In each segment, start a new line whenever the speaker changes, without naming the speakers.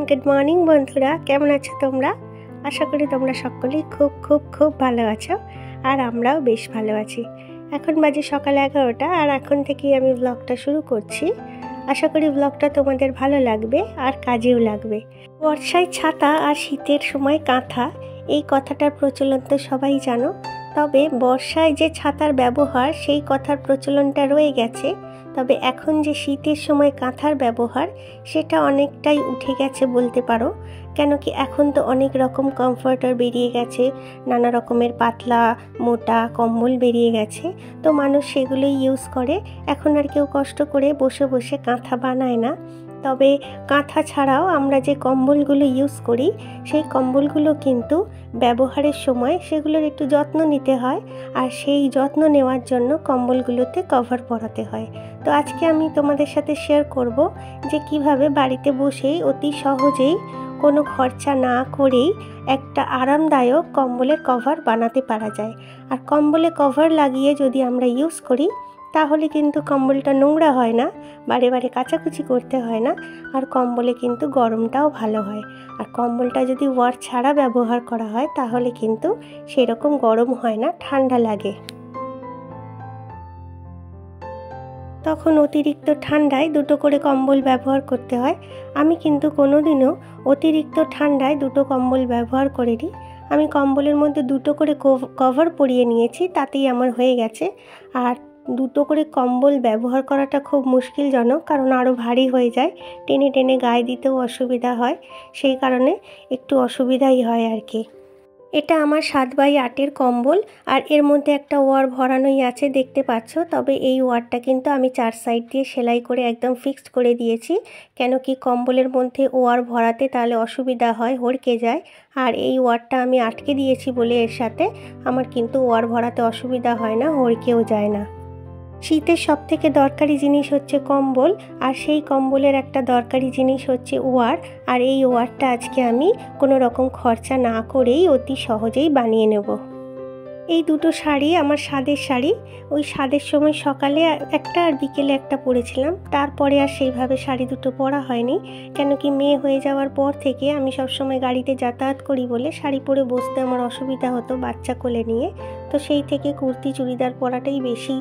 Good morning বন্ধুরা, কেমন আছো তোমরা? আশা করি তোমরা সকলেই খুব খুব খুব ভালো আছো, আর আমরাও বেশ ভালো আছি। এখন বাজে সকাল 11টা, আর এখন থেকেই আমি ব্লগটা শুরু করছি। আশা করি ব্লগটা তোমাদের ভালো লাগবে আর কাজেও লাগবে। বর্ষায় ছাতা আর শীতের সময় কাঁথা, এই কথাটার প্রচলন তো সবাই জানো। তবে বর্ষায় যে ছাতার ব্যবহার, সেই কথার প্রচলনটা রয়ে গেছে। তবে এখন যে শীতের সময় কাঁথার ব্যবহার, সেটা অনেকটাই উঠে গেছে বলতে পারো। কেন কি এখন তো অনেক রকম কমফর্টার বেরিয়ে গেছে, নানা রকমের পাতলা মোটা কম্বল বেরিয়ে গেছে, তো মানুষ সেগুলোই ইউজ করে। এখন আর কেউ কষ্ট করে বসে বসে কাঁথা বানায় না। তবে কাঁথা ছাড়াও আমরা যে কম্বলগুলো ইউজ করি, সেই কম্বলগুলো কিন্তু ব্যবহারের সময় সেগুলোর একটু যত্ন নিতে হয়, আর সেই যত্ন নেওয়ার জন্য কম্বলগুলোতে কভার পরাতে হয়। তো আজকে আমি তোমাদের সাথে শেয়ার করব যে কিভাবে বাড়িতে বসেই অতি সহজেই কোনো খরচা না করেই একটা আরামদায়ক কম্বলের কভার বানাতে পারা যায়। আর কম্বলে কভার লাগিয়ে যদি আমরা ইউজ করি, তাহলে কিন্তু কম্বলটা নোংরা হয় না, বারে বারে কাচাকুচি করতে হয় না, আর কম্বলে কিন্তু গরমটাও ভালো হয়। আর কম্বলটা যদি ওয়ার ছাড়া ব্যবহার করা হয়, তাহলে কিন্তু সেরকম গরম হয় না, ঠান্ডা লাগে। তখন অতিরিক্ত ঠান্ডায় দুটো করে কম্বল ব্যবহার করতে হয়। আমি কিন্তু কোনোদিনও অতিরিক্ত ঠান্ডায় দুটো কম্বল ব্যবহার করিনি। আমি কম্বলের মধ্যে দুটো করে কভার পরিয়ে নিয়েছি, তাতেই আমার হয়ে গেছে। আর দুটো করে কম্বল ব্যবহার করাটা খুব মুশকিলজনক, কারণ আরও ভারী হয়ে যায়, টেনে টেনে গায়ে দিতেও অসুবিধা হয়। সেই কারণে একটু অসুবিধাই হয় আর কি। এটা আমার 7x8-এর কম্বল, আর এর মধ্যে একটা ওয়ার ভরানোই আছে, দেখতে পাচ্ছ। তবে এই ওয়ারটা কিন্তু আমি 4 সাইড দিয়ে সেলাই করে একদম ফিক্সড করে দিয়েছি। কেন কি কম্বলের মধ্যে ওয়ার ভরাতে তাহলে অসুবিধা হয়, হড়কে যায়। আর এই ওয়ারটা আমি আটকে দিয়েছি বলে এর সাথে আমার কিন্তু ওয়ার ভরাতে অসুবিধা হয় না, হড়কেও যায় না। শীতের সবথেকে দরকারি জিনিস হচ্ছে কম্বল, আর সেই কম্বলের একটা দরকারি জিনিস হচ্ছে ওয়ার। আর এই ওয়ারটা আজকে আমি কোনো রকম খরচা না করেই অতি সহজেই বানিয়ে নেব। এই দুটো শাড়ি আমার স্বাদের শাড়ি। ওই স্বাদের সময় সকালে একটা আর বিকেলে একটা পরেছিলাম, তারপরে আর সেইভাবে শাড়ি দুটো পরা হয়নি। কেন কি মেয়ে হয়ে যাওয়ার পর থেকে আমি সবসময় গাড়িতে যাতায়াত করি বলে শাড়ি পরে বসতে আমার অসুবিধা হতো বাচ্চা কোলে নিয়ে। তো সেই থেকে কুর্তি চুড়িদার পরাটাই বেশি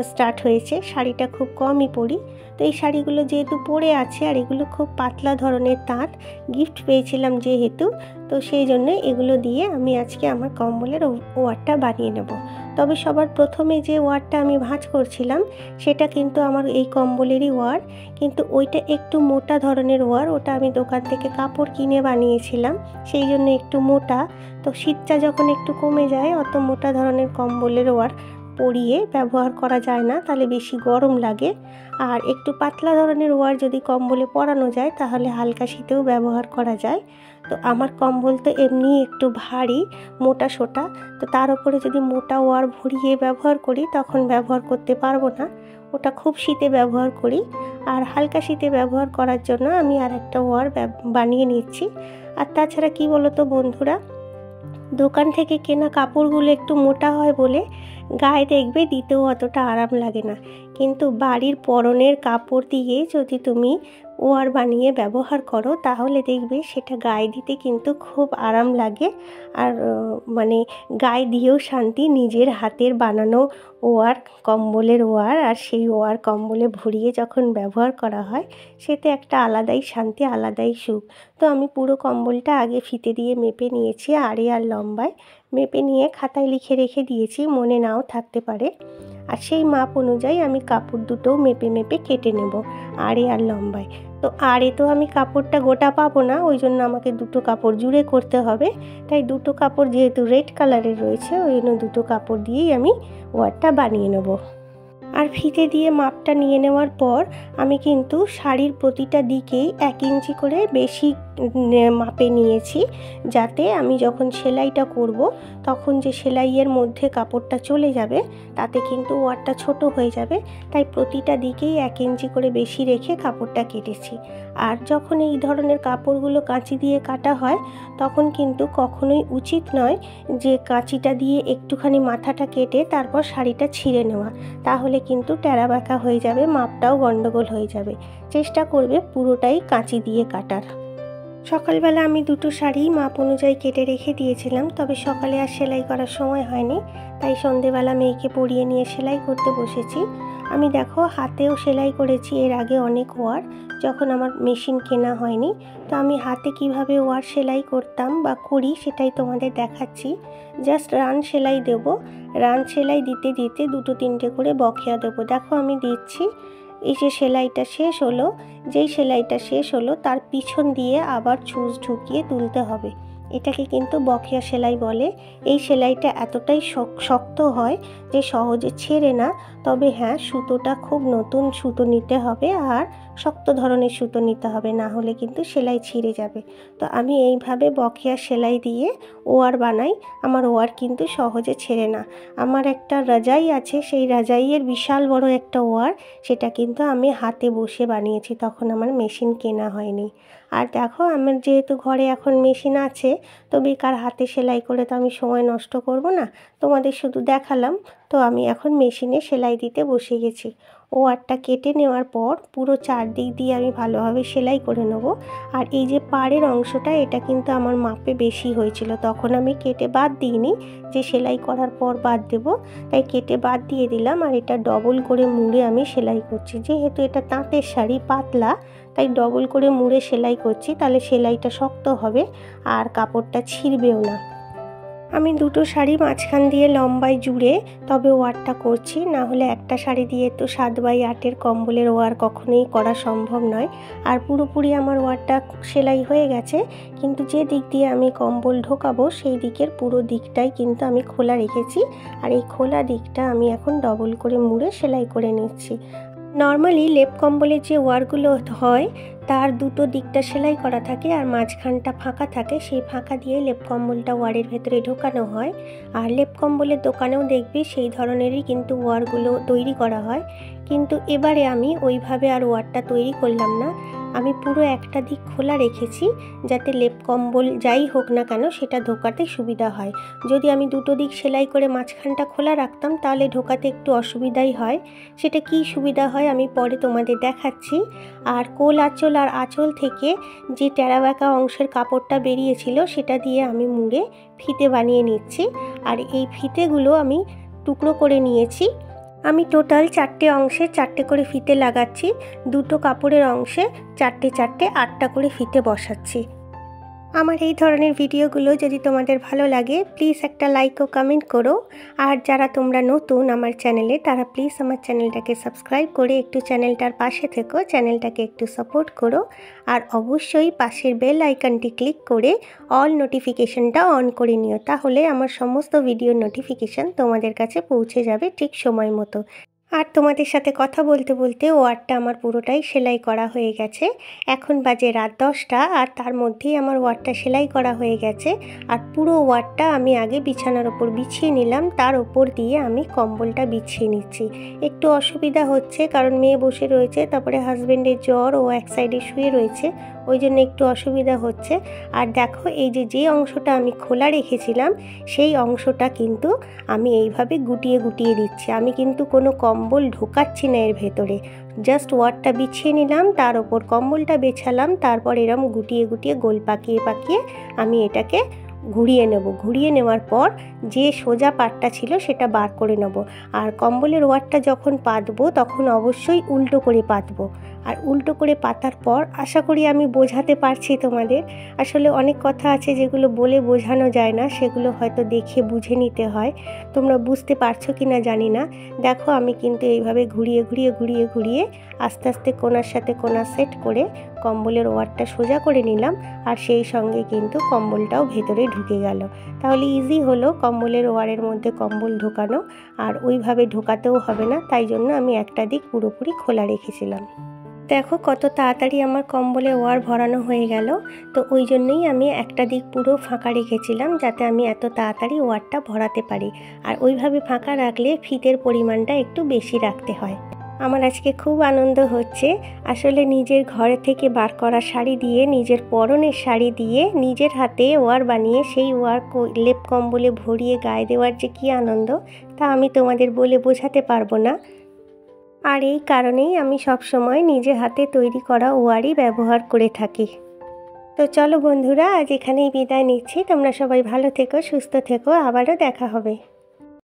স্টার্ট হয়েছে, শাড়িটা খুব কমই পরি। তো এই শাড়িগুলো যেহেতু পরে আছে, আর এগুলো খুব পাতলা ধরনের তাঁত, গিফট পেয়েছিলাম যেহেতু, তো সেই জন্য এগুলো দিয়ে আমি আজকে আমার কম্বলের ওয়ারটা বানিয়ে নেব। তবে সবার প্রথমে যে ওয়ারটা আমি ভাঁজ করছিলাম, সেটা কিন্তু আমার এই কম্বলেরই ওয়ার, কিন্তু ওইটা একটু মোটা ধরনের ওয়ার। ওটা আমি দোকান থেকে কাপড় কিনে বানিয়েছিলাম, সেই জন্য একটু মোটা। তো শীতটা যখন একটু কমে যায়, অত মোটা ধরনের কম্বলের ওয়ার পরিয়ে ব্যবহার করা যায় না, তাহলে বেশি গরম লাগে। আর একটু পাতলা ধরনের ওয়ার যদি কম্বলে পরানো যায়, তাহলে হালকা শীতেও ব্যবহার করা যায়। তো আমার কম্বল তো এমনি একটু ভারী, মোটা সোটা, তো তার উপরে যদি মোটা ওয়ার ভরিয়ে ব্যবহার করি, তখন ব্যবহার করতে পারবো না। ওটা খুব শীতে ব্যবহার করি, আর হালকা শীতে ব্যবহার করার জন্য আমি আর একটা ওয়ার বানিয়ে নিচ্ছি। আর তাছাড়া কি বলো তো বন্ধুরা, দোকান থেকে কেনা কাপড়গুলো একটু মোটা হয় বলে গায়ে দেখবে দিতেও অতটা আরাম লাগে না, কিন্তু বাড়ির পরনের কাপড় দিয়ে যদি তুমি ওয়ার বানিয়ে ব্যবহার করো, তাহলে দেখবে সেটা গায়ে দিতে কিন্তু খুব আরাম লাগে। আর মানে গায়ে দিয়েও শান্তি, নিজের হাতের বানানো ওয়ার, কম্বলের ওয়ার, আর সেই ওয়ার কম্বলে ভরিয়ে যখন ব্যবহার করা হয়, সেটা একটা আলাদাই শান্তি, আলাদাই সুখ। তো আমি পুরো কম্বলটা আগে ফিতে দিয়ে মেপে নিয়েছি, আড়ে আর লম্বায় মেপে নিয়ে খাতায় লিখে রেখে দিয়েছি, মনে নাও থাকতে পারে। আর সেই মাপ অনুযায়ী আমি কাপড় দুটোও মেপে মেপে কেটে নেব, আড়ে আর লম্বায়। তো আড়ে তো আমি কাপড়টা গোটা পাবো না, ওই জন্য আমাকে দুটো কাপড় জুড়ে করতে হবে। তাই দুটো কাপড় যেহেতু রেড কালারের রয়েছে, ওই জন্য দুটো কাপড় দিয়েই আমি ওয়ারটা বানিয়ে নেব। আর ফিতে দিয়ে মাপটা নিয়ে নেওয়ার পর আমি কিন্তু শাড়ির প্রতিটা দিকেই 1 ইঞ্চি করে বেশি মাপে নিয়েছি, যাতে আমি যখন সেলাইটা করব, তখন যে সেলাইয়ের মধ্যে কাপড়টা চলে যাবে, তাতে কিন্তু ওয়ারটা ছোট হয়ে যাবে। তাই প্রতিটা দিকেই 1 ইঞ্চি করে বেশি রেখে কাপড়টা কেটেছি। আর যখন এই ধরনের কাপড়গুলো কাঁচি দিয়ে কাটা হয়, তখন কিন্তু কখনোই উচিত নয় যে কাঁচিটা দিয়ে একটুখানি মাথাটা কেটে তারপর শাড়িটা ছিঁড়ে নেওয়া, তাহলে কিন্তু টেরা বাঁকা হয়ে যাবে, মাপটাও গন্ডগোল হয়ে যাবে। চেষ্টা করবে পুরোটাই কাঁচি দিয়ে কাটার। সকালবেলা আমি দুটো শাড়ি মাপ অনুযায়ী কেটে রেখে দিয়েছিলাম, তবে সকালে আর সেলাই করার সময় হয়নি, তাই সন্ধেবেলা মেয়েকে পরিয়ে নিয়ে সেলাই করতে বসেছি। আমি দেখো হাতেও সেলাই করেছি এর আগে অনেক ওয়ার, যখন আমার মেশিন কেনা হয়নি। তো আমি হাতে কিভাবে ওয়ার সেলাই করতাম বা করি সেটাই তোমাদের দেখাচ্ছি। জাস্ট রান সেলাই দেবো, রান সেলাই দিতে দিতে দুটো তিনটে করে বকেয়া দেবো। দেখো আমি দিচ্ছি। এই যে সেলাইটা শেষ হলো, যেই সেলাইটা শেষ হলো তার পিছন দিয়ে আবার ছুঁচ ঢুকিয়ে তুলতে হবে। এটাকে কিন্তু বকেয়া সেলাই বলে। এই সেলাইটা এতটাই শক্ত হয় যে সহজে ছেড়ে না, তবে হ্যাঁ সুতোটা খুব নতুন সুতো নিতে হবে আর শক্ত ধরনের সুতো নিতে হবে, না হলে কিন্তু সেলাই ছিঁড়ে যাবে। তো আমি এইভাবে বকেয়া সেলাই দিয়ে ওয়ার বানাই, আমার ওয়ার কিন্তু সহজে ছেড়ে না। আমার একটা রাজাই আছে, সেই রাজাইয়ের বিশাল বড় একটা ওয়ার, সেটা কিন্তু আমি হাতে বসে বানিয়েছি, তখন আমার মেশিন কেনা হয়নি। আর দেখো আমার যেহেতু ঘরে এখন মেশিন আছে, তো বেকার হাতে সেলাই করে তো আমি সময় নষ্ট করব না, তোমাদের শুধু দেখালাম। তো আমি এখন মেশিনে সেলাই দিতে বসে গেছি। ওয়ারটা কেটে নেওয়ার পর পুরো চারদিক দিয়ে আমি ভালোভাবে সেলাই করে নেব। আর এই যে পাড়ের অংশটা, এটা কিন্তু আমার মাপে বেশি হয়েছিল, তখন আমি কেটে বাদ দিইনি, যে সেলাই করার পর বাদ দেব, তাই কেটে বাদ দিয়ে দিলাম। আর এটা ডবল করে মুড়ে আমি সেলাই করছি, যেহেতু এটা তাঁতের শাড়ি পাতলা, তাই ডবল করে মুড়ে সেলাই করছি, তাহলে সেলাইটা শক্ত হবে আর কাপড়টা ছিঁড়বেও না। আমি দুটো শাড়ি মাঝখান দিয়ে লম্বায় জুড়ে তবে ওয়ারটা করছি, না হলে একটা শাড়ি দিয়ে তো 7x8 কম্বলের ওয়ার কখনোই করা সম্ভব নয়। আর পুরোপুরি আমার ওয়ারটা সেলাই হয়ে গেছে, কিন্তু যে দিক দিয়ে আমি কম্বল ঢোকাবো সেই দিকের পুরো দিকটাই কিন্তু আমি খোলা রেখেছি। আর এই খোলা দিকটা আমি এখন ডবল করে মুড়ে সেলাই করে নিচ্ছি। নর্মালি লেপ কম্বলের যে ওয়ারগুলো হয় তার দুটো দিকটা সেলাই করা থাকে আর মাঝখানটা ফাঁকা থাকে, সেই ফাঁকা দিয়ে লেপ কম্বলটা ওয়ারের ভেতরে ঢোকানো হয়। আর লেপ কম্বলের দোকানেও দেখবি সেই ধরনেরই কিন্তু ওয়ারগুলো তৈরি করা হয়, কিন্তু এবারে আমি ওইভাবে আর ওয়ারটা তৈরি করলাম না। আমি পুরো একটা দিক খোলা রেখেছি, যাতে লেপ কম্বল যাই হোক না কেন সেটা ঢোকাতে সুবিধা হয়। যদি আমি দুটো দিক সেলাই করে মাঝখানটা খোলা রাখতাম তাহলে ঢোকাতে একটু অসুবিধাই হয়। সেটা কি সুবিধা হয় আমি পরে তোমাদের দেখাচ্ছি। আর কোল আঁচল আর আঁচল থেকে যে টেরাবাঁকা অংশের কাপড়টা বেরিয়েছিল সেটা দিয়ে আমি মুড়ে ফিতে বানিয়ে নিচ্ছি। আর এই ফিতেগুলো আমি টুকরো করে নিয়েছি। আমি টোটাল 4টে অংশে 4টে করে ফিতে লাগাচ্ছি, দুটো কাপড়ের অংশে 4টে 4টে 8টা করে ফিতে বসাচ্ছি। আমার এই ধরনের ভিডিওগুলো যদি তোমাদের ভালো লাগে প্লিজ একটা লাইক ও কমেন্ট করো। আর যারা তোমরা নতুন আমার চ্যানেলে, তারা প্লিজ আমার চ্যানেলটাকে সাবস্ক্রাইব করে একটু চ্যানেলটার পাশে থেকো, চ্যানেলটাকে একটু সাপোর্ট করো। আর অবশ্যই পাশের বেল আইকনটি ক্লিক করে অল নোটিফিকেশনটা অন করে নিও, তাহলে আমার সমস্ত ভিডিওর নোটিফিকেশান তোমাদের কাছে পৌঁছে যাবে ঠিক সময় মতো। আর তোমাদের সাথে কথা বলতে বলতে ওয়ারটা আমার পুরোটাই সেলাই করা হয়ে গেছে। এখন বাজে রাত 10টা, আর তার মধ্যেই আমার ওয়ারটা সেলাই করা হয়ে গেছে। আর পুরো ওয়ারটা আমি আগে বিছানার ওপর বিছিয়ে নিলাম, তার ওপর দিয়ে আমি কম্বলটা বিছিয়ে নিচ্ছি। একটু অসুবিধা হচ্ছে কারণ মেয়ে বসে রয়েছে, তারপরে হাজব্যান্ডের জ্বর, ও এক সাইডে শুয়ে রয়েছে, ওই জন্য একটু অসুবিধা হচ্ছে। আর দেখো এই যে অংশটা আমি খোলা রেখেছিলাম সেই অংশটা কিন্তু আমি এইভাবে গুটিয়ে গুটিয়ে দিচ্ছি। আমি কিন্তু কোনো কম্বল ঢোকাচ্ছি না এর ভেতরে, জাস্ট ওয়ারটা বিছিয়ে নিলাম, তার ওপর কম্বলটা বেছালাম, তারপর এরম গুটিয়ে গুটিয়ে গোল পাকিয়ে পাকিয়ে আমি এটাকে ঘুরিয়ে নেব। ঘুরিয়ে নেওয়ার পর যে সোজা পাটটা ছিল সেটা বার করে নেব। আর কম্বলের ওয়ারটা যখন পাতবো তখন অবশ্যই উল্টো করে পাতবো। আর উল্টো করে পাতার পর আশা করি আমি বোঝাতে পারছি তোমাদের। আসলে অনেক কথা আছে যেগুলো বলে বোঝানো যায় না, সেগুলো হয়তো দেখে বুঝে নিতে হয়। তোমরা বুঝতে পারছো কি না জানি না। দেখো আমি কিন্তু এইভাবে ঘুরিয়ে ঘুরিয়ে ঘুরিয়ে ঘুরিয়ে আস্তে আস্তে কোণার সাথে কোণা সেট করে কম্বলের ওয়ারটা সোজা করে নিলাম। আর সেই সঙ্গে কিন্তু কম্বলটাও ভেতরে ঢুকে গেল। তাহলে ইজি হলো কম্বলের ওয়ারের মধ্যে কম্বল ঢোকানো, আর ওইভাবে ঢোকাতেও হবে না, তাই জন্য আমি একটা দিক পুরোপুরি খোলা রেখেছিলাম। দেখো কত তাড়াতাড়ি আমার কম্বলে ওয়ার ভরানো হয়ে গেল। তো ওই জন্যই আমি একটা দিক পুরো ফাঁকা রেখেছিলাম, যাতে আমি এত তাড়াতাড়ি ওয়ারটা ভরাতে পারি। আর ওইভাবে ফাঁকা রাখলে ফিতের পরিমাণটা একটু বেশি রাখতে হয়। আমার আজকে খুব আনন্দ হচ্ছে। আসলে নিজের ঘরে থেকে বার করা শাড়ি দিয়ে, নিজের পরনের শাড়ি দিয়ে নিজের হাতে ওয়ার বানিয়ে সেই ওয়ার লেপ কম্বলে ভরিয়ে গায়ে দেওয়ার যে কী আনন্দ, তা আমি তোমাদের বলে বোঝাতে পারবো না। আর এই কারণেই আমি সবসময় নিজে হাতে তৈরি করা ওয়ারই ব্যবহার করে থাকি। তো চলো বন্ধুরা, আজ এখানেই বিদায় নিচ্ছি। তোমরা সবাই ভালো থেকো, সুস্থ থেকো, আবারও দেখা হবে।